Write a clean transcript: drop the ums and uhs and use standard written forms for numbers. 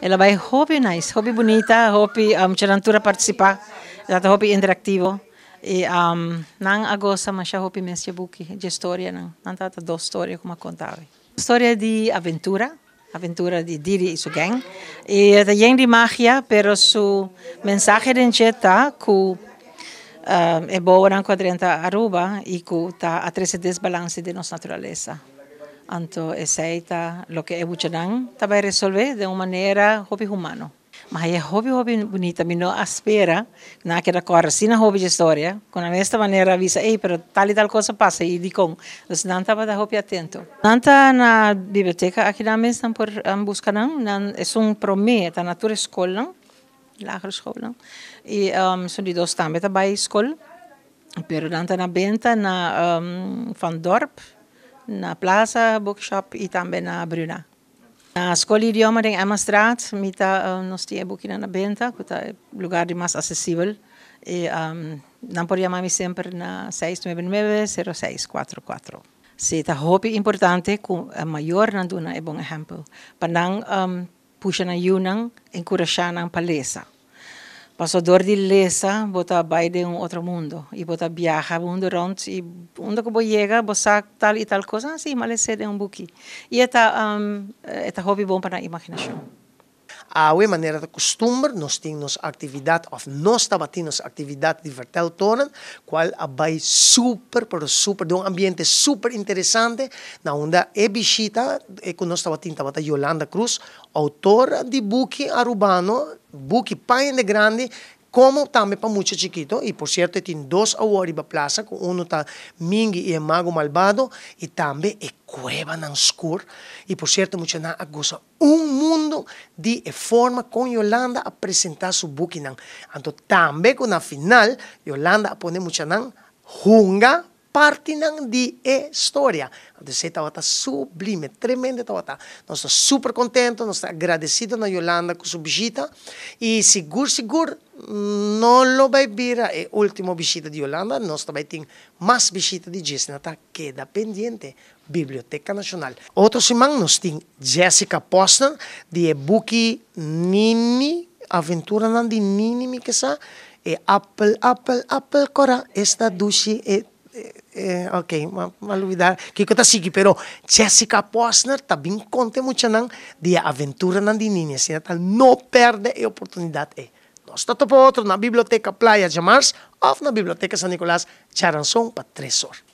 Ela vai hobby nice, hobby bonita, hobby charantura participar, data hobby interativo. E nang agosta masya hobby mesya buki, de história nang tata do história como contava. História de aventura de Diri e su gang. E tem de magia, pero su mensaje de encheta que é boa na quadrenta Aruba e que está a 13 desbalance de nossa natureza. Então, essa lo que é buchanang, tá vai resolver de uma maneira hobby humano. Mas é hobby bonita, me não espera na que corre assim na hobby de história, com a mesma maneira avisa, ei, pero tal e tal coisa passa e dicom, então não estava da hobby atento. Nanta na biblioteca aqui na mesa por buscar não, é promê, tá na tua escola, lagere school, e são de dois também, tá bij school, pero nanta na benta na Van Dorp, na Plaza Bookshop e também na Bruna. Na escola idioma de Emmastraat, mita nós temos book na benta, que é lugar de mais acessível. E não pode chamar-me sempre na 699-0644. Se está hobby importante, com a maior nanduna é bom exemplo. Para não puxar na yunang, encorajar na palesa. Passador de lesa, bota vai de outro mundo e bota viaja mundo rond e onde que você chega, você tal e tal coisa, assim, mas é de buki. E é hobby bom para a imaginação. A maneira de costume, nós temos atividade, of nós temos atividade de verteltonen, qual vai super, de ambiente super interessante, na onde é visita, que nós temos Yolanda Cruz, autora de buki arubano, buki Pain de Grande, como também para muito chiquito, e por certo tem dois awards na plaza, um está Mingi e Mago Malvado, e também é Cueva ng Skur, e por certo muito na gosta mundo de forma com Yolanda a apresentar su book nang. Então também com na final Yolanda a pone muito nang hunga parte nang de história. Então você está sublime, tremendo está. Nós estamos super contentos, nós estamos agradecidos na Yolanda com sua visita e seguro não lo vai vir a última visita de Yolanda, nós também temos mais visita de Jessica, queda pendiente. Biblioteca Nacional. Outro semana nós temos Jessica Posner, de book Nini, aventura de Nini, que sa, e Apple, cora, esta dushi, ok, malvidar, que eu sigo, pero Jessica Posner também conta muito de aventura de Nini, assim, não perde a oportunidade. Nós estamos outro na Biblioteca Playa de Mars, ou na Biblioteca San Nicolás, Charanzón, para 3 horas.